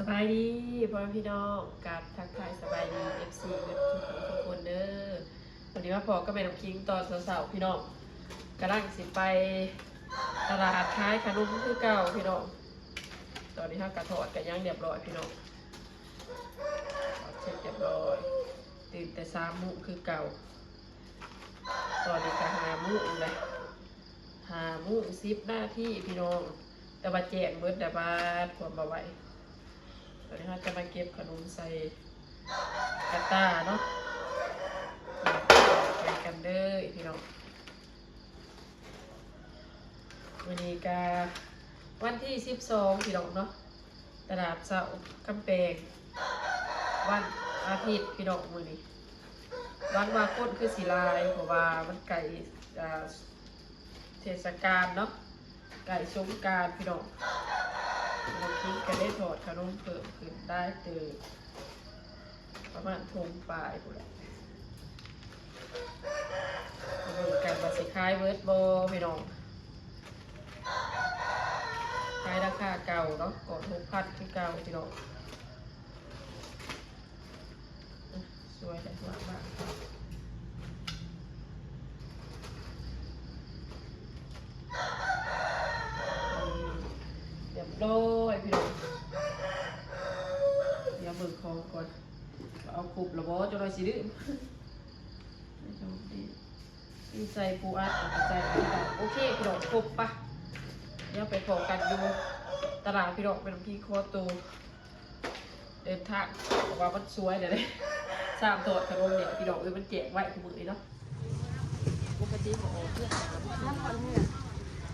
สบายดีพ่อพี่น้องกับทักทายสบายดี FC ทุกคนเด้อวันนี้มาพอก็เป็นน้ำคิงตอนเสาร์พี่น้องกำลังสิไปตลาดขายขนมคือเก่าพี่น้องตอนนี้ถ้ากระถอดกันย่างเรียบร้อยพี่น้องเสร็จเรียบร้อยตื่นแต่3 โมงคือเก่าตอนนี้ก็5 โมงเลย5 โมง10 นาทีพี่น้องแต่ว่าแจกเบิดแต่บ้านความบ่ไหวตอนนี้เราจะมาเก็บขนมใส่กระตาเนาะแกกันเด้อพี่น้องวันนี้กาวันที่12พี่น้องเนาะตลาดเสาร์กำแพงวันอาทิตย์พี่น้องมื้อนี้วันมาคตคือสีลายเพราะว่ามันไก่เทศกาลเนาะไก่สงกรานต์พี่น้องเราคิดกันได้ถอดขนมเพิ่มขึ้นได้ตื่นประมาณทงปลายกูแหละดูกันมาสิคายเวิร์ดโบพี่น้องขายราคาเก่าเนาะก่อน6,000คือเก่าพี่น้องสวยแต่สวยมากเรียบร้อยพี่น้องเดี๋ยวเบิกของก่อนเอาคุบระบอจะลอยสีดื้อดีใจปูอัดใจโอเคพี่น้องครบปะเดี๋ยวไปขอกันดูตลาดพี่น้องเป็นพี่โคตูเดินทางบอกว่ามันสวยเดี๋ยวเลยสามตัวขนมเนี่ยพี่น้องมันแจกไว้ทุกมื้อเนาะปกติของเพื่อนน้ำมันเนี่ย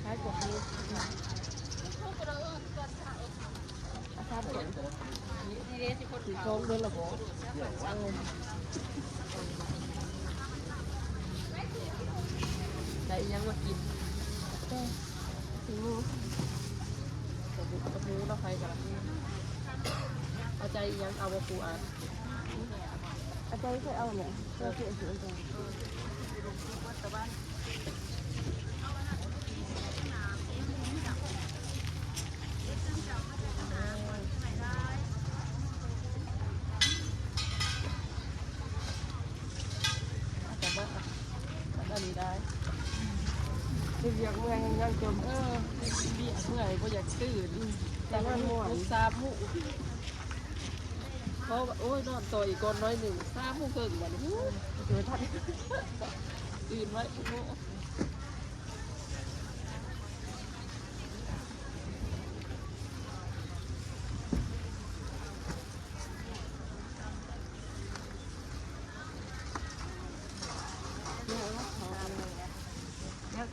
ใช้กดนี้อาซาเปิดสีส้มด้วยระบบได้ยังมากินสีมูกับมูเราใครกันเอาใจยังเอาวปูอัดเอาใจเคยเอาเนี่ยเคยเสียสีอันนี้ได้เบียกเมื่อยยังจมเบียกเมื่อยก็อยากตื่นแต่ว่าลูก3 โมงเพราะโอ้ยนอนต่ออีกคนน้อย1 3 โมงครึ่งวันนี้เดี๋ยวทันตื่นไว้โม่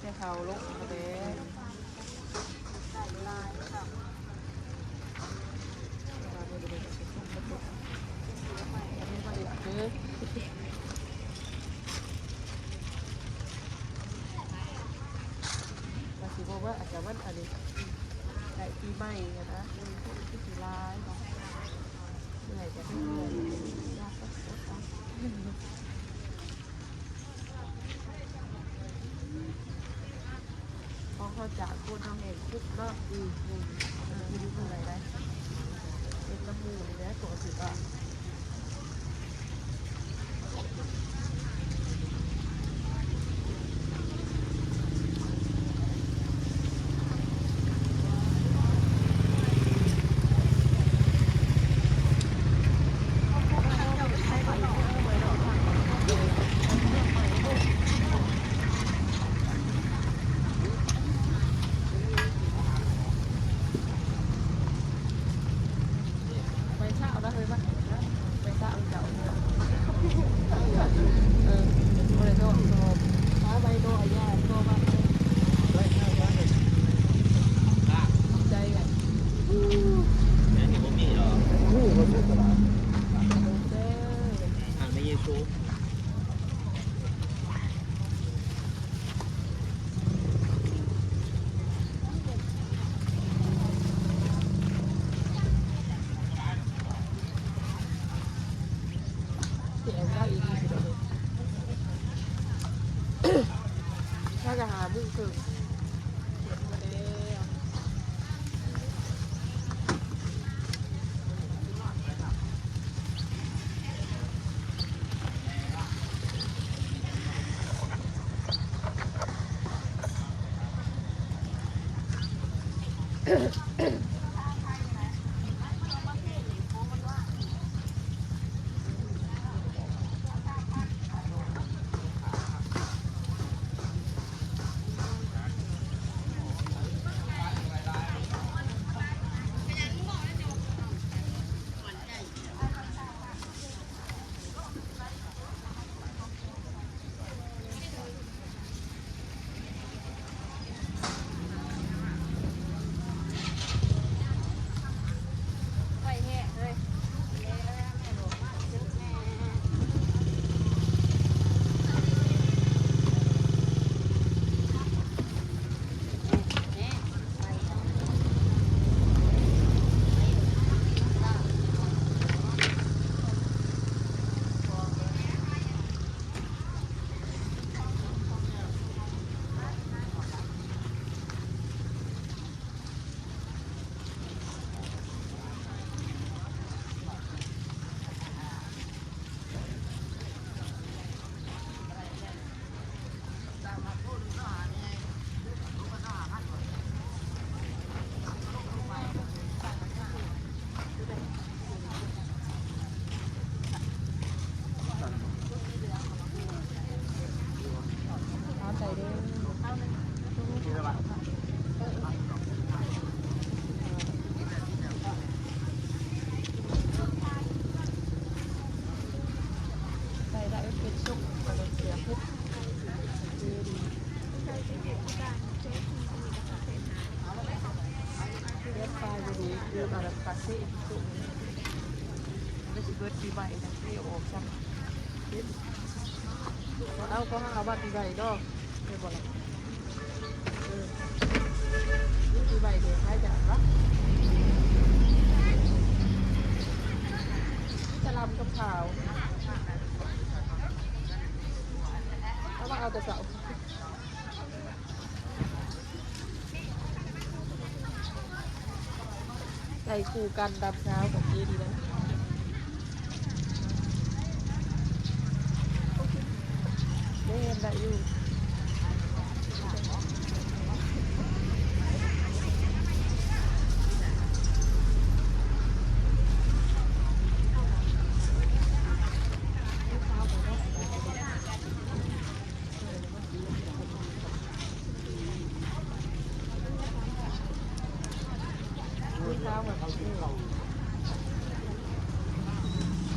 จะเขาลงมาเด้มาสิบอกว่าอาจจะวันอะไรไก่ปีใหม่นะที่สีลายเนาะเหนื่อยจะเหนื่อยยากก็ปวดท้องเขาจากคนทำเองคุกเนาะมีดูอะไรได้เป็นน้ำมูกเลยนะตัวสุดอ่ะไปเช้าได้เลยปะไปเช้าเจ้า เอาก็เอาบัตรใบดอกเดี๋ยวบอกเลยใบเดี๋ยวให้จับละจะลำกับข่าวเอาว่าเอาแต่เสาใส่คู่กันดำเช้ากับเย็นดีนะได้อยู่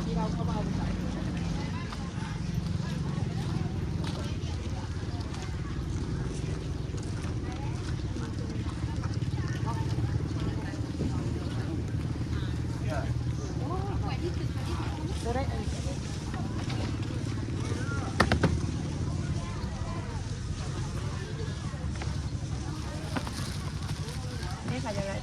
ที่เราเข้ามาเอาไปใส่นี่ค่ะยังไงเ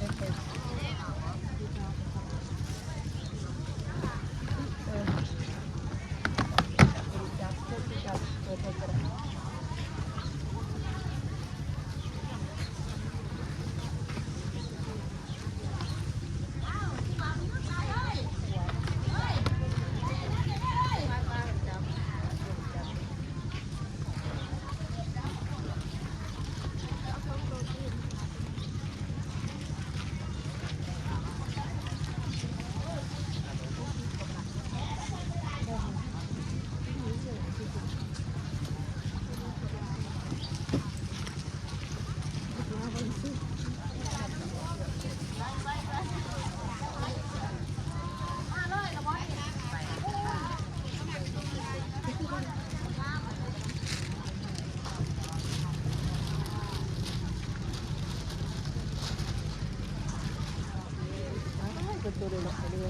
ป็นตัวเดียวหรอกเรือ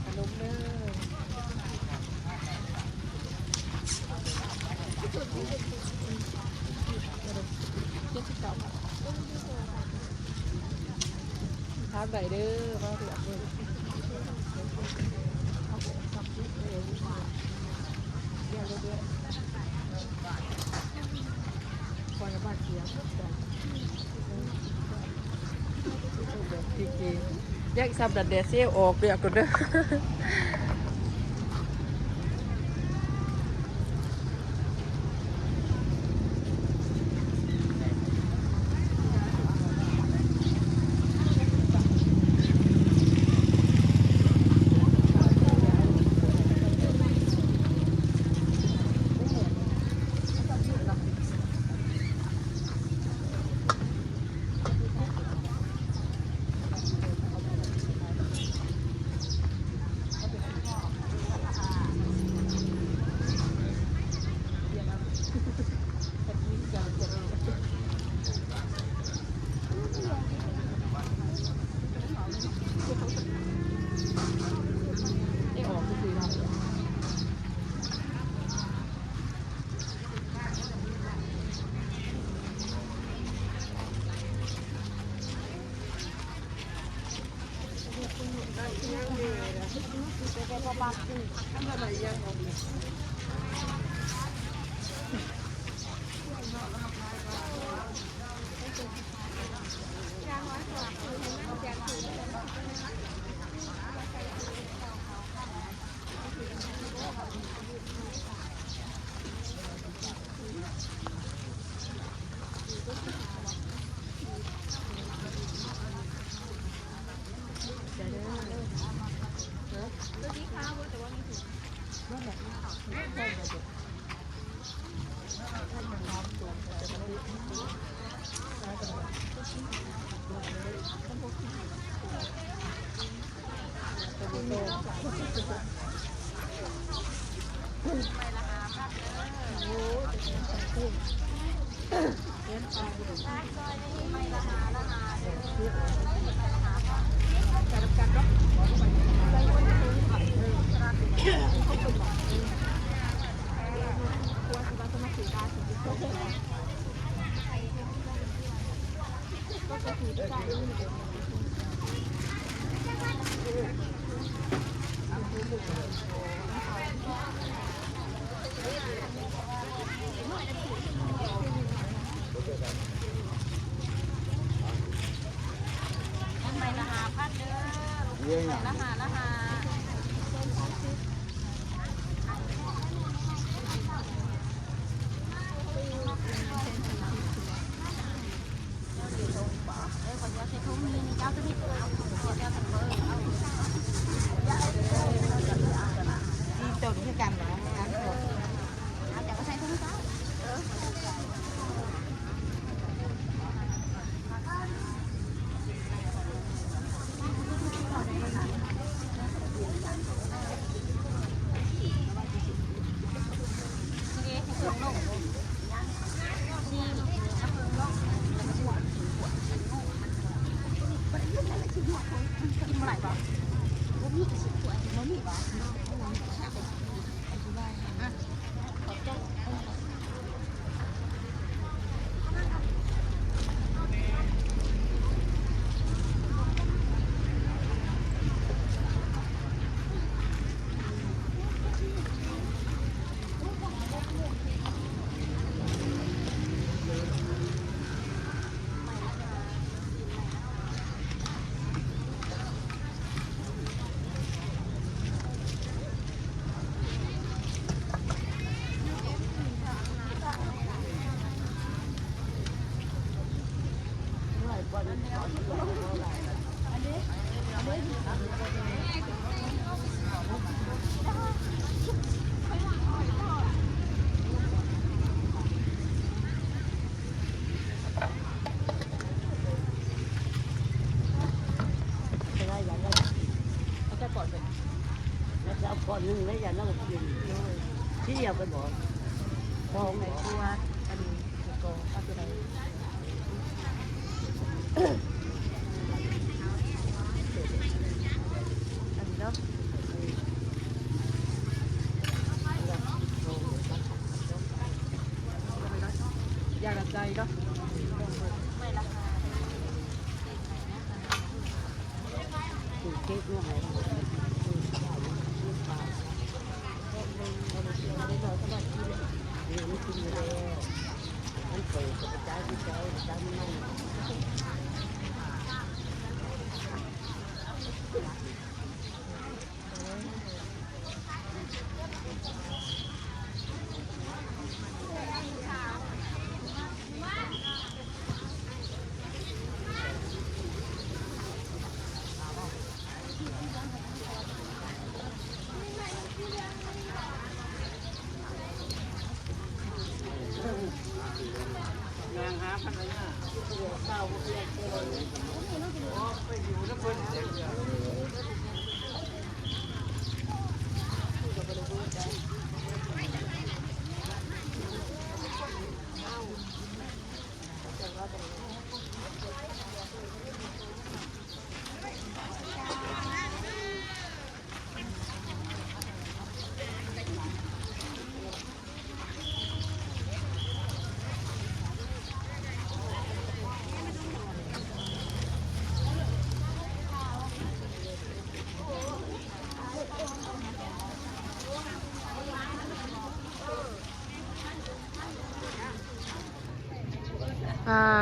ขนมเนื้อทานไหนเด้อมาเรียกเลยคอยบ้านเสียแยกซับดัดเดซี่ออกเรียกกันเด้อ ก่อนนึงแล้วอย่านั่งกินที่เดียวกันบอกพอไหนตัวอันนี้ก็เอาไปไหนอันนี้เนาะยาใจเนาะไม่ราคาเค้กด้วยมันเปิดกระจายที่เจ้ากระจายมัน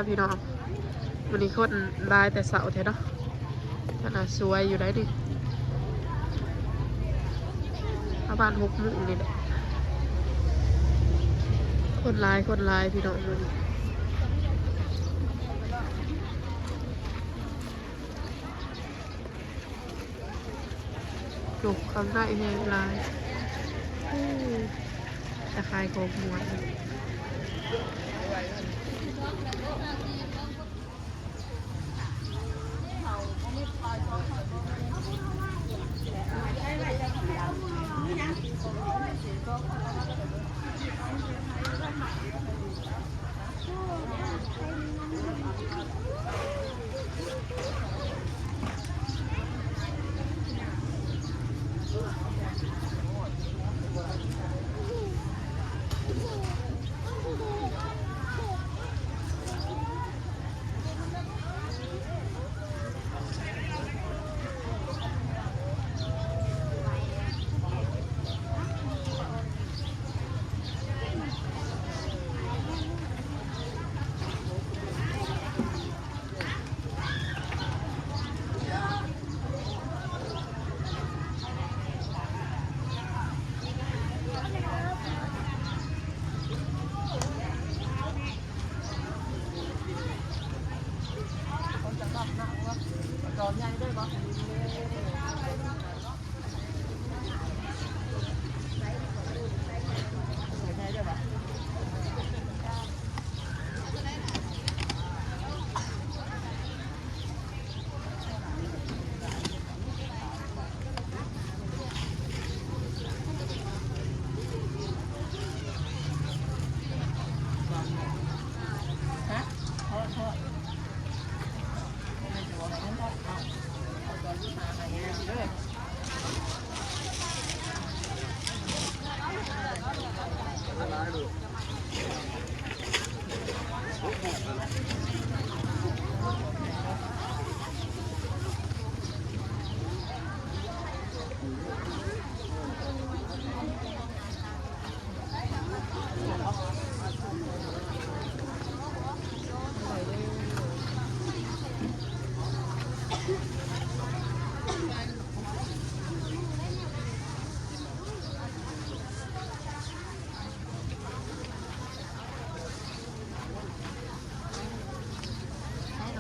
พี่น้องวันนี้คนลายแต่เสาแท้เนาะขนาดสวยอยู่ได้ดิประมาณ6 โมงนี่แหละคนลายพี่น้องวันนี้จุกคำได้แหงลายตะไคร้โคมม้วน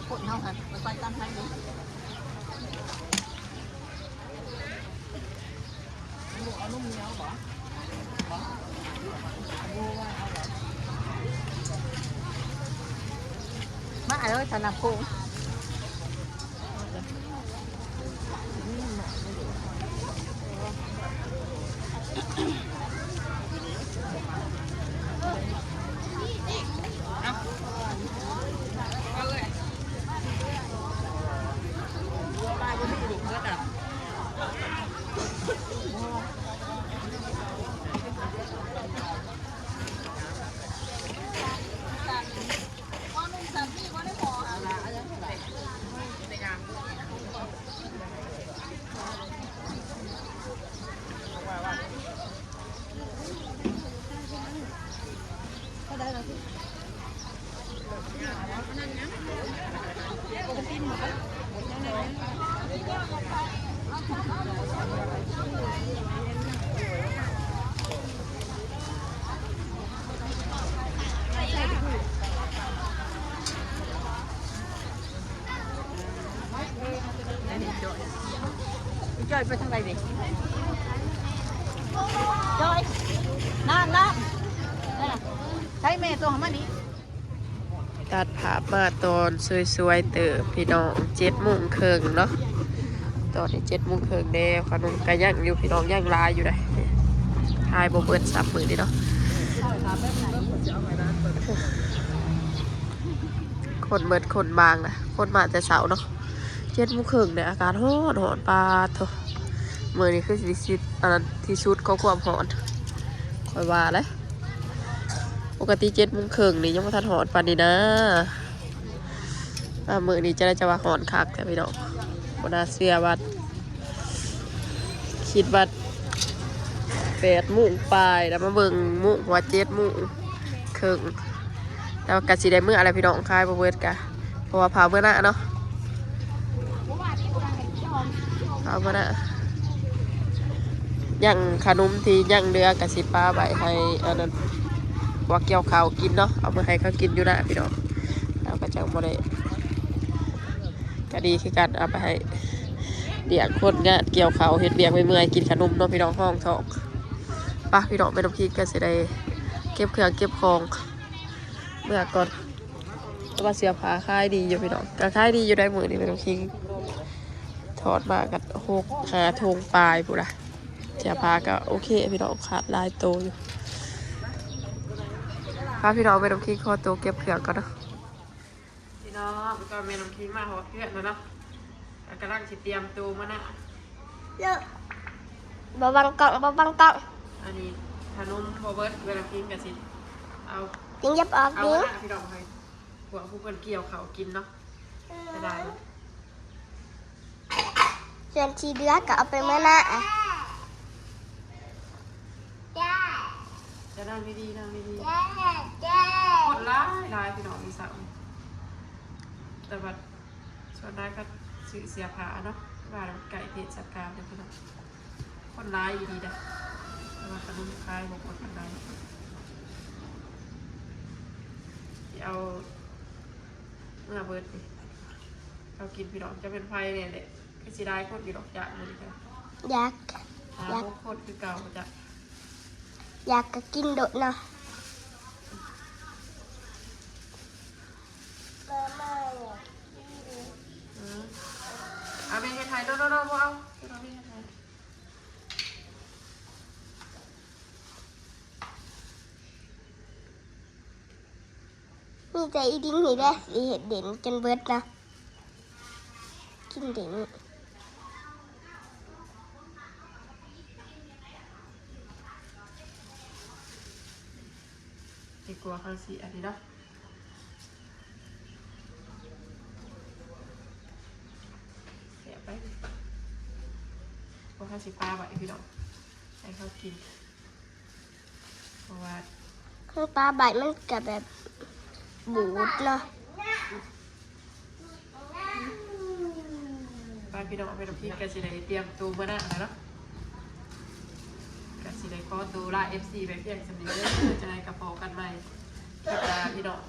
คนเฮาหันไปตามทางนี้เอานุ่มเหนียวบ่มาเลยสนับโค้งจอยไปทางไหนดิจอยน้ำใช้เมย์ตัวของมันนี้ ตัดภาพมาตอนสวยๆเติบพี่น้อง7:30เนาะตอนนี้7:30แล้วขนมก็ย่างอยู่พี่น้องย่างลายอยู่เลยทายบ่เบิด3 มื้อนี่เนาะคนเบิดคนบางนะคนมาแต่เช้าเนาะ7:30เนี่ยอากาศร้อนปาโถมื้อนี้คือสิอันนั้นที่สุดของความร้อนค่อยว่าเลยปกติ7:30นี่ยังบ่ทันร้อนปานนี้นะมื้อนี้จะได้จะว่าร้อนคักแต่พี่น้องบ่น่าเชื่อว่าคิดว่า8 โมงปลายแล้วมาเบิ่งโมงว่า7 โมงครึ่ง แล้วกะสิได้มื้ออะไรพี่น้องคายบ่เบิดกะเพราะว่าพาเมื่อหน้าเนาะพาเมื่อหน้าย่างขนมที่ย่างเดือกะสิป้าใบให้อันนั้นว่าเกี่ยวข้าวกินเนาะเอามาให้เขากินอยู่นะพี่น้องแล้วก็จะบ่ได้ก็ดีคือกันเอาไปให้เดี๋ยวคนงานเกี่ยวข้าวเฮ็ดเบียกเมื่อยๆกินขนมเนาะพี่น้องห้องท้องป่ะพี่น้องแม่น้องพีก็สิได้เก็บเครื่องเก็บของเมื่อก่อนแต่ว่าเสียผ้าคายดีอยู่พี่น้องก็คายดีอยู่ได้มือนี่แม่น้องพีถอดมากัน6-5 ถุงปลายพูดละเสียผ้าก็โอเคพี่น้องขาดลายโตอยู่พาพี่น้องแม่น้องพีขอตัวเก็บเครื่องก่อนเนาะพี่น้องก็แม่น้องพีมาหอเพื่อนแล้วเนาะกำลังสิเตรียมตัวมานะ เลิกบ่บังกล้องอันนี้ขนมโบเบิร์ตเวลากินกันสิเอา ยังยับออก เอา นิ้ว หน้าพี่ดอกให้พวกผู้คนเกี่ยวเขากินเนาะจะได้ ส่วนที่เหลือก็เอาไปเมื่อหน้า จะนั่งไม่ดีนั่งไม่ดีคนร้ายพี่น้องมีสาวแต่ว่าส่วนได้ก็ซื้อเสียผ้าเนาะว่าไก่เพชรสักการเนี่ยพี่น้องคนร้ายอยู่ดีนะแต่ว่าขนมคลายบอกคนร้ายเอาเมื่อเบิร์ดดิเรากินพี่น้องจะเป็นไฟเนี่ยแหละก็สิได้คนพี่น้องจากมันจ้ะอยาก พวกคนคือเก่าจ้ะอยากก็กินโดดเนาะเอาไปให้ไทยโน่เอาเอาไปให้ไทยมีใจอีดิ้งนี่แหละสิเห็ดเด่นจนเบิดนะกินเด่นดีกว่าเขาสีอันนี้เนาะเสียไปเพราะเขาสีปลาไว้พี่น้องให้เขากินเพราะว่าข้างปลาใบมันกับแบบบูดเนาะปลาพี่น้องเอาไปทำพริกกันสิได้เตรียมตัวมาหน้าแล้วเนาะกันสิได้ขอตัวลา FC ไปเพียงสำเร็จเลยจะได้กระเป๋ากันใหม่กับปลาพี่น้อง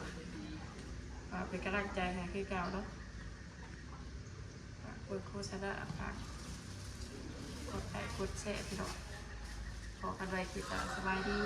เป็นกำลังใจให้คือเก่าเนาะกดโฆษณาฝากกดไลค์กดแชร์พี่น้องขอกันไว้ติดตามสบายดี